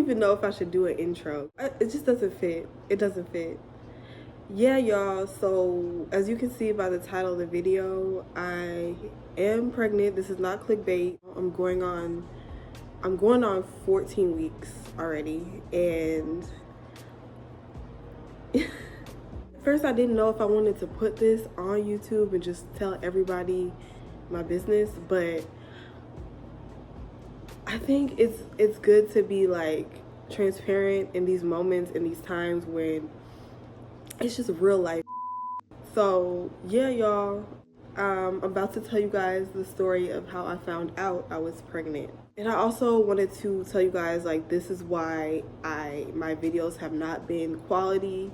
even know if I should do an intro. It just doesn't fit. It doesn't fit. Yeah, y'all. So as you can see by the title of the video, I am pregnant. This is not clickbait. I'm going on 14 weeks already, and first I didn't know if I wanted to put this on YouTube and just tell everybody my business, but I think it's good to be like transparent in these moments, in these times when it's just real life. So yeah, y'all, I'm about to tell you guys the story of how I found out I was pregnant. And I also wanted to tell you guys, like, this is why my videos have not been quality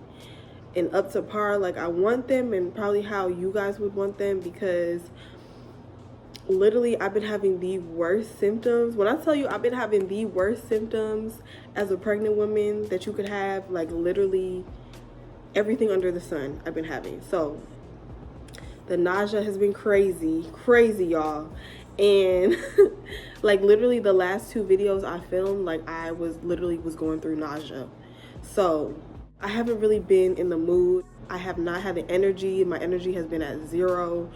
and up to par like I want them, and probably how you guys would want them, because literally I've been having the worst symptoms. When I tell you I've been having the worst symptoms as a pregnant woman that you could have, like literally everything under the sun I've been having. So the nausea has been crazy y'all, and like literally the last 2 videos I filmed, like I was going through nausea. So I haven't really been in the mood. I have not had the energy. My energy has been at 0.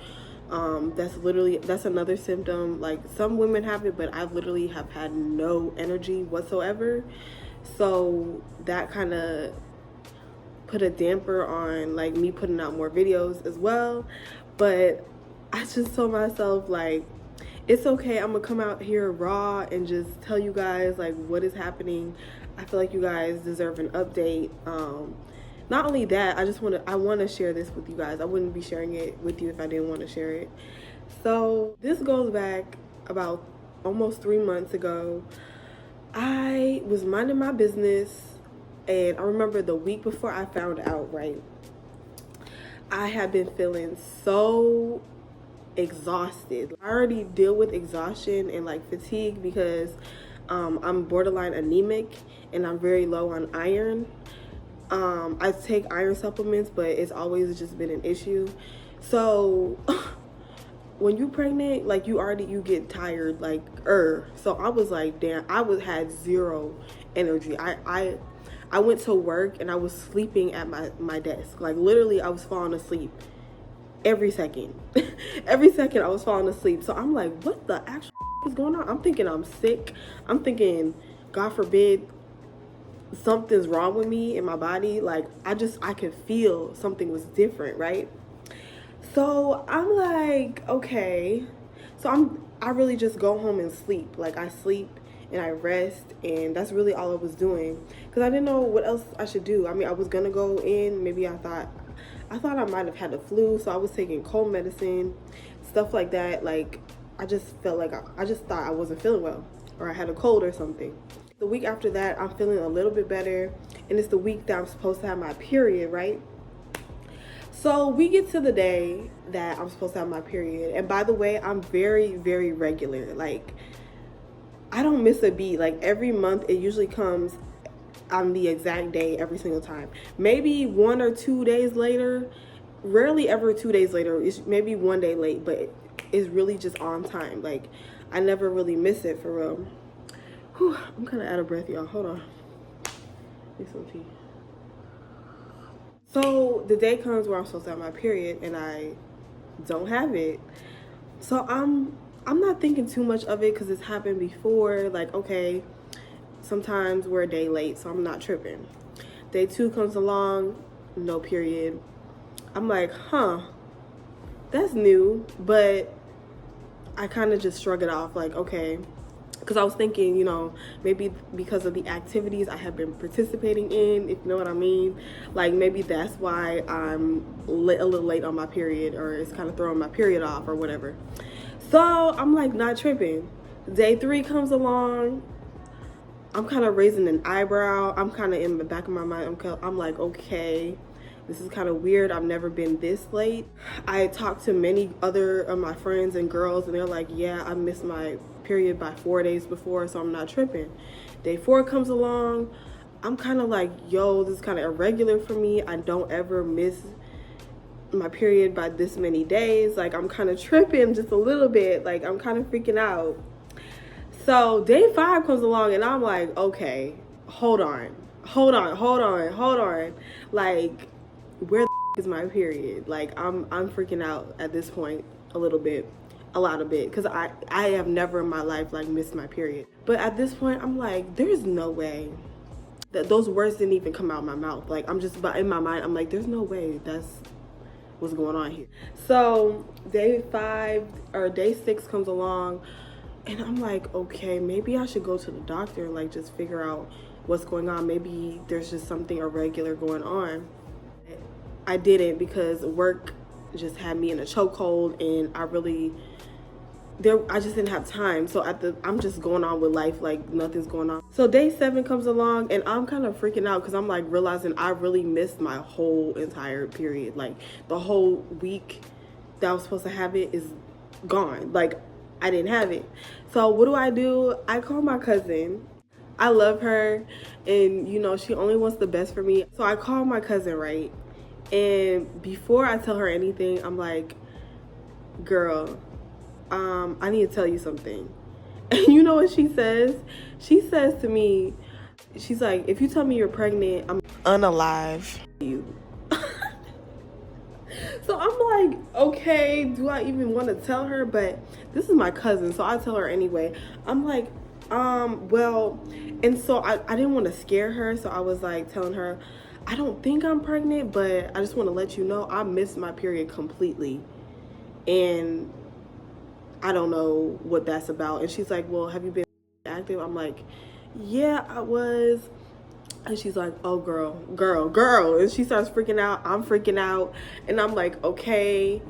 That's another symptom. Like, some women have it, but I literally have had no energy whatsoever. So that kind of put a damper on like me putting out more videos as well. But I just told myself, like, it's okay. I'm gonna come out here raw and just tell you guys like what is happening. I feel like you guys deserve an update. Not only that, I want to share this with you guys. I wouldn't be sharing it with you if I didn't want to share it. So this goes back about almost 3 months ago. I was minding my business, and I remember the week before I found out, right, I had been feeling so exhausted. I already deal with exhaustion and like fatigue because I'm borderline anemic and I'm very low on iron. I take iron supplements, but it's always just been an issue. So when you're pregnant, like you get tired, like so I was like, damn, had 0 energy. I went to work and I was sleeping at my desk. Like literally I was falling asleep every second. Every second I was falling asleep. So I'm like, what the actual is going on? I'm thinking I'm sick. I'm thinking, God forbid, something's wrong with me in my body. Like I could feel something was different, right? So I'm like, okay. So I really just go home and sleep. Like I sleep and I rest, and that's really all I was doing, because I didn't know what else I should do. I mean, I was gonna go in, maybe I thought I might have had the flu, so I was taking cold medicine, stuff like that. Like I just felt like I just thought I wasn't feeling well, or I had a cold or something. The week after that, I'm feeling a little bit better, and it's the week that I'm supposed to have my period, right? So we get to the day that I'm supposed to have my period, and by the way, I'm very, very regular. Like I don't miss a beat. Like every month, it usually comes on the exact day every single time. Maybe 1 or 2 days later, rarely ever 2 days later. It's maybe 1 day late, but it's really just on time. Like I never really miss it, for real. Whew, I'm kind of out of breath, y'all. Hold on. Need some tea. So the day comes where I'm supposed to have my period, and I don't have it. So I'm not thinking too much of it because it's happened before. Like, okay, sometimes we're a day late, so I'm not tripping. Day 2 comes along, no period. I'm like, that's new, but I kind of just shrug it off, like, okay. Because I was thinking, you know, maybe because of the activities I have been participating in, if you know what I mean. Like, maybe that's why I'm a little late on my period, or it's kind of throwing my period off or whatever. So I'm like, not tripping. Day 3 comes along. I'm kind of raising an eyebrow. I'm kind of in the back of my mind. I'm like, okay, this is kind of weird. I've never been this late. I talked to many other of my friends and girls, and they're like, yeah, I missed my period by 4 days before, so I'm not tripping. Day 4 comes along. I'm kind of like, yo, this is kind of irregular for me. I don't ever miss my period by this many days. Like, I'm kind of tripping just a little bit. I'm kind of freaking out. So day 5 comes along, and I'm like, okay, hold on, hold on, hold on, hold on. Like, where the is my period? Like, I'm freaking out at this point a little bit, a lot of bit, because I have never in my life like missed my period. But at this point, I'm like, there's no way that those words didn't even come out of my mouth. Like, I'm just, but in my mind, I'm like, there's no way that's what's going on here. So day 6 comes along, and I'm like, okay, maybe I should go to the doctor and like just figure out what's going on. Maybe there's just something irregular going on. I didn't, because work just had me in a chokehold, and I just didn't have time. So I'm just going on with life like nothing's going on. So day 7 comes along, and I'm kind of freaking out because I'm like realizing I really missed my whole entire period. Like, the whole week that I was supposed to have it is gone. Like, I didn't have it. So what do? I call my cousin. I love her, and she only wants the best for me. So I call my cousin, right? And before I tell her anything, I'm like, girl, I need to tell you something. And you know what she says? She says to me, she's like, if you tell me you're pregnant, I'm unalive you. So I'm like, okay, do I even want to tell her? But this is my cousin, so I tell her anyway. I'm like, well, and so I didn't want to scare her, so I was like telling her, I don't think I'm pregnant, but I just want to let you know I missed my period completely, and I don't know what that's about. And she's like, well, have you been active? I'm like, yeah, I was. And she's like, oh, girl. And she starts freaking out. I'm freaking out. And I'm like, okay,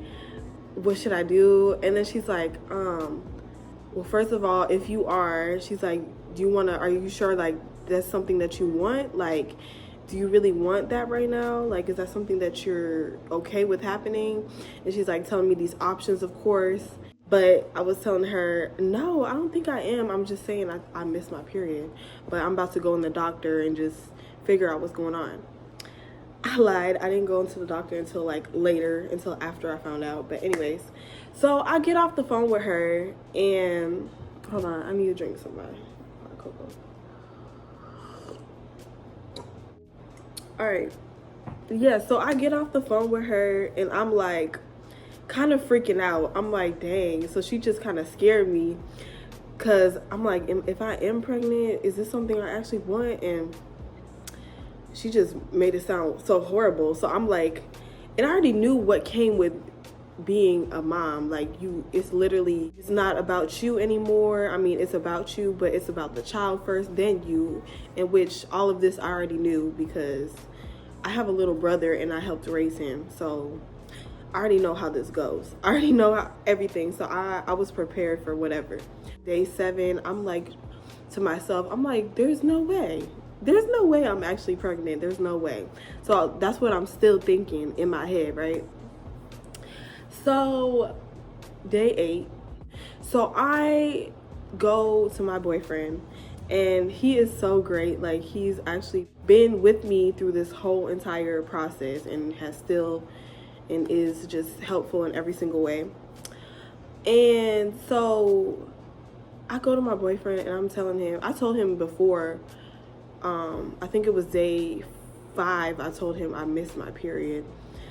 what should I do? And then she's like, well, first of all, if you are, she's like, are you sure, like, that's something that you want? Like, do you really want that right now? Like, is that something that you're okay with happening? And she's like telling me these options, of course. But I was telling her, no, I don't think I am. I'm just saying I missed my period. But I'm about to go in the doctor and just figure out what's going on. I lied. I didn't go into the doctor until like later, until after I found out. But anyways, so I get off the phone with her, and hold on, I need to drink some hot cocoa. All right. Yeah, so I get off the phone with her, and I'm like, kind of freaking out. I'm like, dang. So she just kind of scared me, because I'm like, if I am pregnant, is this something I actually want? And she just made it sound so horrible. So I'm like, and I already knew what came with being a mom. Like, it's not about you anymore. I mean, it's about you, but it's about the child first, then you, in which all of this I already knew, because I have a little brother and I helped raise him. So I already know how this goes. I already know everything. So I was prepared for whatever. Day 7, I'm like to myself, I'm like, there's no way. There's no way I'm actually pregnant. There's no way. So that's what I'm still thinking in my head, right? So day 8. So I go to my boyfriend, and he is so great. Like, he's actually been with me through this whole entire process, and is just helpful in every single way. And so I go to my boyfriend, and I'm telling him, I told him before, I think it was day 5, I told him I missed my period.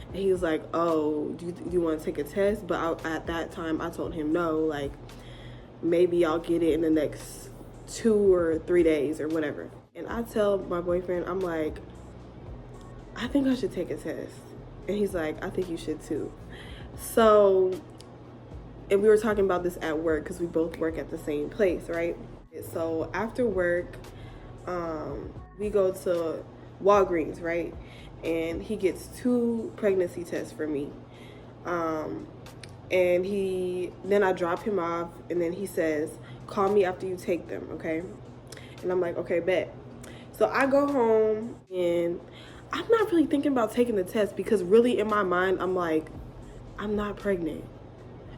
And he was like, oh, do you want to take a test? But at that time, I told him no, like, maybe I'll get it in the next 2 or 3 days or whatever. And I tell my boyfriend, I'm like, I think I should take a test. And he's like, I think you should too. So, and we were talking about this at work, because we both work at the same place, right? So after work, we go to Walgreens, right? And he gets 2 pregnancy tests for me. And then I drop him off, and then he says, call me after you take them, okay? And I'm like, okay, bet. So I go home, and I'm not really thinking about taking the test, because really in my mind, I'm like, I'm not pregnant.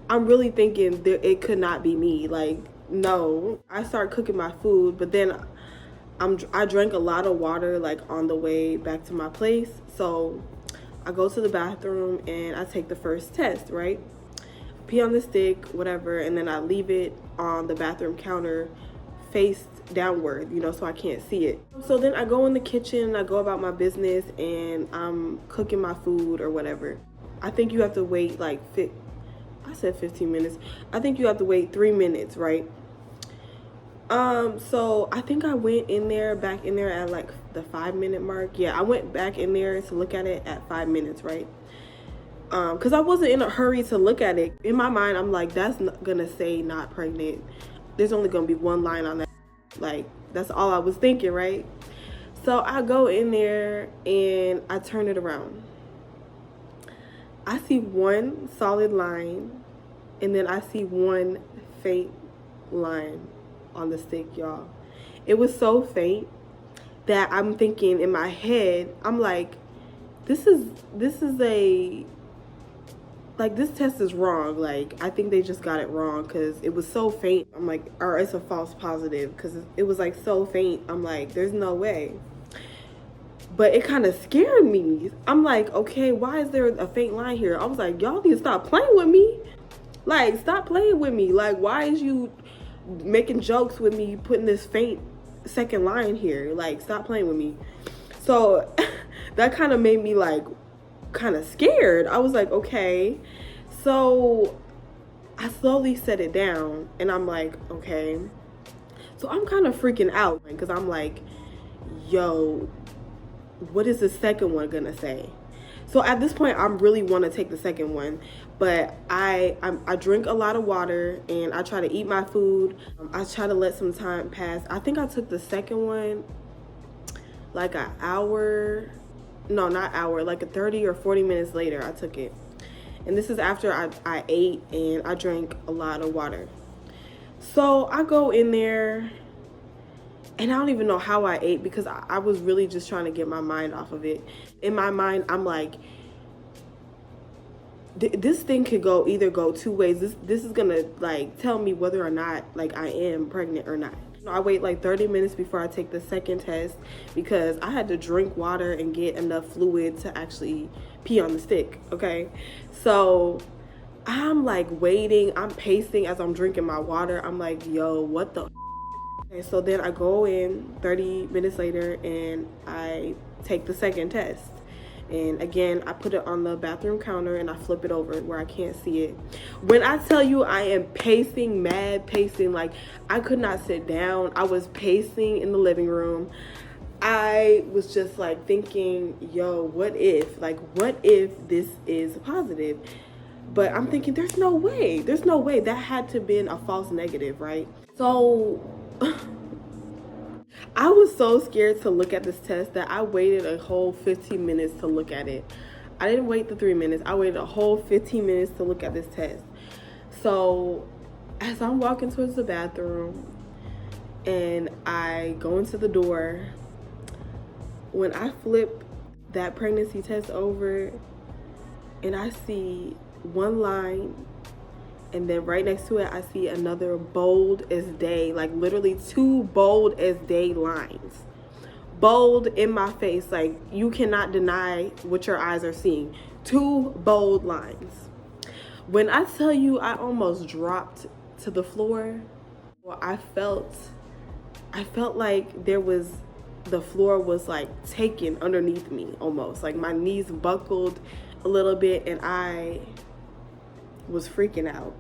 I'm really thinking that it could not be me. Like, no. I start cooking my food, but then I drank a lot of water, like, on the way back to my place. So I go to the bathroom, and I take the first test, right? Pee on the stick, whatever, and then I leave it on the bathroom counter faced downward, you know, so I can't see it. So then I go in the kitchen, I go about my business, and I'm cooking my food or whatever. I think you have to wait like I said 15 minutes. I think you have to wait 3 minutes, right? So I think I went back in there at like the 5-minute mark. Yeah, I went back in there to look at it at 5 minutes, right? Because I wasn't in a hurry to look at it. In my mind, I'm like, that's not gonna say not pregnant. There's only gonna be one line on that. Like, that's all I was thinking, right? So I go in there and I turn it around. I see one solid line, and then I see one faint line on the stick, y'all. It was so faint that I'm thinking in my head, I'm like, this is this test is wrong. Like, I think they just got it wrong because it was so faint. I'm like, or it's a false positive because it was like so faint. I'm like, there's no way. But it kind of scared me. I'm like, okay, why is there a faint line here? I was like, y'all need to stop playing with me. Like, stop playing with me. Like, why is you making jokes with me putting this faint second line here? Like, stop playing with me. So that kind of made me like kind of scared. I was like, okay. So I slowly set it down and I'm like, okay. So I'm kind of freaking out because I'm like, yo, what is the second one gonna say? So at this point, I really want to take the second one, but I drink a lot of water and I try to eat my food. I try to let some time pass. I think I took the second one like an hour, no, not hour, like a 30 or 40 minutes later. I took it, and this is after I ate and I drank a lot of water. So I go in there. And I don't even know how I ate because I was really just trying to get my mind off of it. In my mind, I'm like, this thing could either go two ways. This is gonna like tell me whether or not like I am pregnant or not. I wait like 30 minutes before I take the second test because I had to drink water and get enough fluid to actually pee on the stick, okay? So I'm like waiting, I'm pacing as I'm drinking my water. I'm like, yo, what the Okay, so then I go in 30 minutes later and I take the second test. And again, I put it on the bathroom counter and I flip it over where I can't see it. When I tell you I am pacing, mad pacing, like I could not sit down. I was pacing in the living room. I was just like thinking, yo, what if? Like, what if this is positive? But I'm thinking, there's no way. There's no way. That had to have been a false negative, right? So I was so scared to look at this test that I waited a whole 15 minutes to look at it. I didn't wait the 3 minutes. I waited a whole 15 minutes to look at this test. So as I'm walking towards the bathroom and I go into the door, when I flip that pregnancy test over and I see one line, and then right next to it, I see another bold as day, like literally 2 bold as day lines. Bold in my face, like you cannot deny what your eyes are seeing. 2 bold lines. When I tell you I almost dropped to the floor, well, I felt like the floor was like taken underneath me almost. Like my knees buckled a little bit and I was freaking out.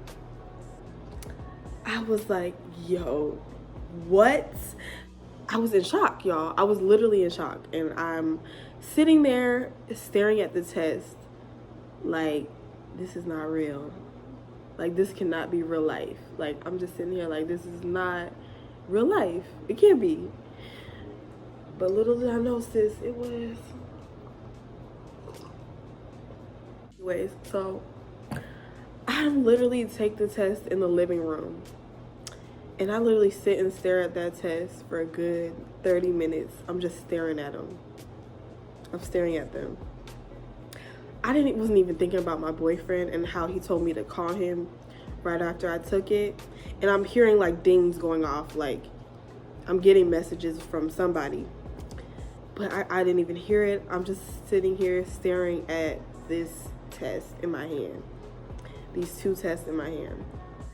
I was like, yo, what? I was in shock, y'all. I was literally in shock. And I'm sitting there staring at the test like, this is not real. Like, this cannot be real life. Like, I'm just sitting here like, this is not real life. It can't be. But little did I know, sis, it was. Anyways, so I literally take the test in the living room. And I literally sit and stare at that test for a good 30 minutes. I'm just staring at them. I'm staring at them. Wasn't even thinking about my boyfriend and how he told me to call him right after I took it. And I'm hearing like dings going off, like I'm getting messages from somebody. But I didn't even hear it. I'm just sitting here staring at this test in my hand. These 2 tests in my hand.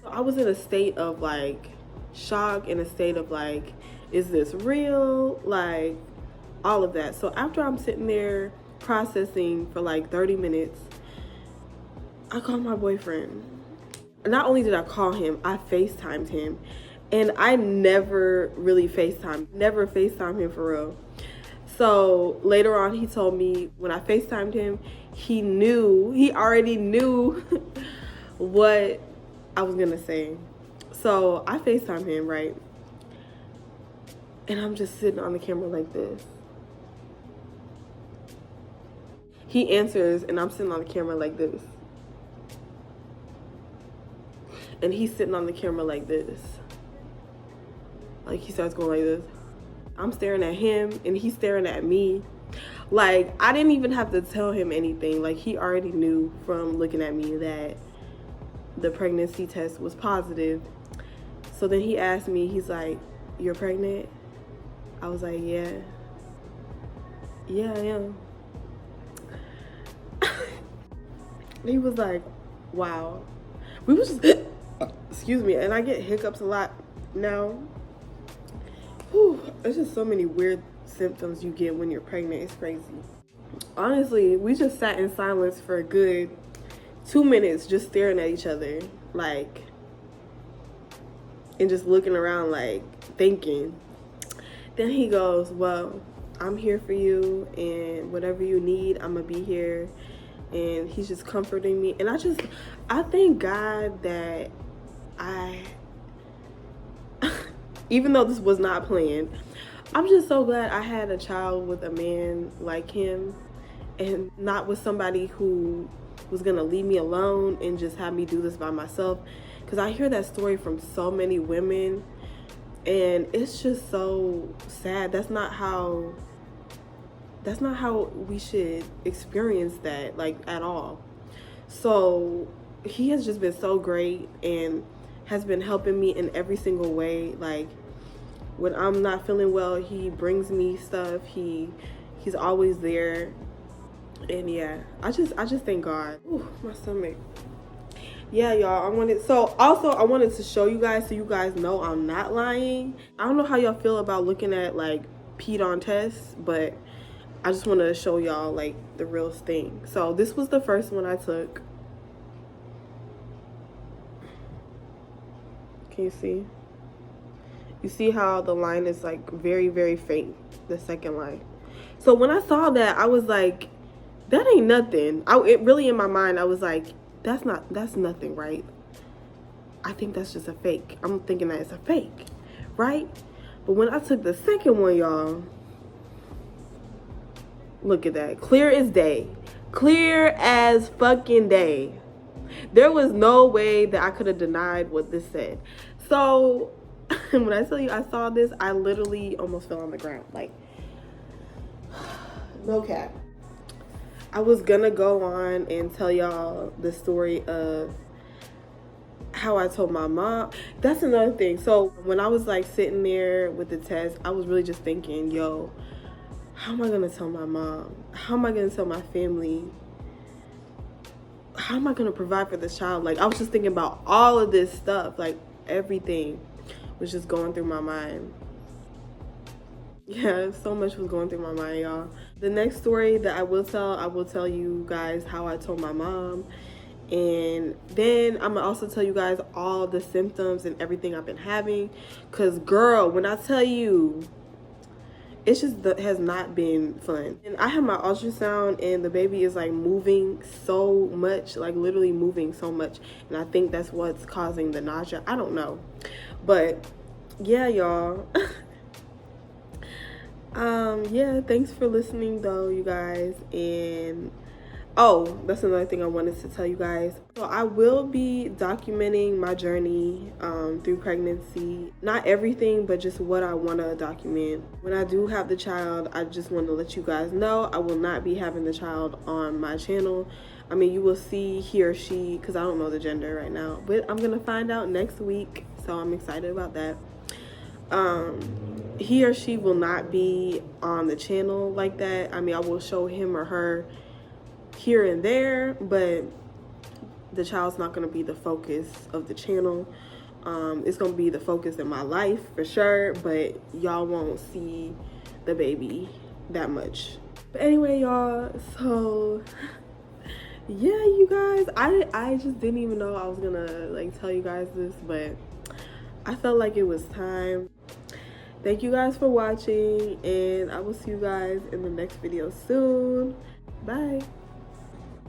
So I was in a state of like shock, in a state of like, is this real? Like, all of that. So after I'm sitting there processing for like 30 minutes, I called my boyfriend. Not only did I call him, I FaceTimed him. And I never really never FaceTimed him for real. So later on, he told me when I FaceTimed him, he already knew what I was gonna say. So I FaceTimed him, right? And I'm just sitting on the camera like this. He answers, and I'm sitting on the camera like this. And he's sitting on the camera like this. Like, he starts going like this. I'm staring at him, and he's staring at me. Like, I didn't even have to tell him anything. Like, he already knew from looking at me that the pregnancy test was positive. So then he asked me, he's like, "You're pregnant?" I was like, "Yeah. Yeah, I am." He was like, "Wow." We was just, excuse me, and I get hiccups a lot now. Whew, there's just so many weird symptoms you get when you're pregnant. It's crazy. Honestly, we just sat in silence for a good 2 minutes, just staring at each other, like, and just looking around, like, thinking. Then he goes, "Well, I'm here for you, and whatever you need, I'm gonna be here." And he's just comforting me. And I thank God that even though this was not planned, I'm just so glad I had a child with a man like him, and not with somebody who was gonna leave me alone and just have me do this by myself. Because I hear that story from so many women, and it's just so sad. That's not how we should experience that, like, at all. So he has just been so great and has been helping me in every single way. Like, when I'm not feeling well, he brings me stuff. He's always there. And yeah, I just thank God. Ooh, my stomach. Yeah, y'all, I wanted to show you guys so you guys know I'm not lying. I don't know how y'all feel about looking at like peed on tests, but I just want to show y'all like the real thing. So this was the first one I took. Can you see? You see how the line is like very, very faint, the second line. So when I saw that, I was like, that ain't nothing. It really, in my mind, I was like, that's nothing, right? I think that's just a fake. I'm thinking that it's a fake, right? But when I took the second one, y'all, look at that. Clear as day. Clear as fucking day. There was no way that I could have denied what this said. So when I tell you I saw this, I literally almost fell on the ground. Like, no cap. I was gonna go on and tell y'all the story of how I told my mom. That's another thing. So when I was like sitting there with the test, I was really just thinking, yo, how am I gonna tell my mom? How am I gonna tell my family? How am I gonna provide for this child? Like, I was just thinking about all of this stuff. Like, everything was just going through my mind. Yeah, so much was going through my mind, y'all. The next story that I will tell you guys how I told my mom. And then I'm gonna also tell you guys all the symptoms and everything I've been having. Cause girl, when I tell you, it's just has not been fun. And I have my ultrasound and the baby is like moving so much, like literally moving so much. And I think that's what's causing the nausea. I don't know. But yeah, y'all. Yeah, thanks for listening though, you guys. And oh, that's another thing I wanted to tell you guys. So I will be documenting my journey through pregnancy. Not everything, but just what I want to document. When I do have the child, I just want to let you guys know I will not be having the child on my channel. I mean, you will see he or she, because I don't know the gender right now, but I'm going to find out next week. So I'm excited about that. He or she will not be on the channel like that. I mean, I will show him or her here and there, but the child's not going to be the focus of the channel. It's gonna be the focus in my life for sure, but y'all won't see the baby that much. But anyway, y'all, so yeah, you guys, I just didn't even know I was gonna like tell you guys this, but I felt like it was time. Thank you guys for watching, and I will see you guys in the next video soon. Bye.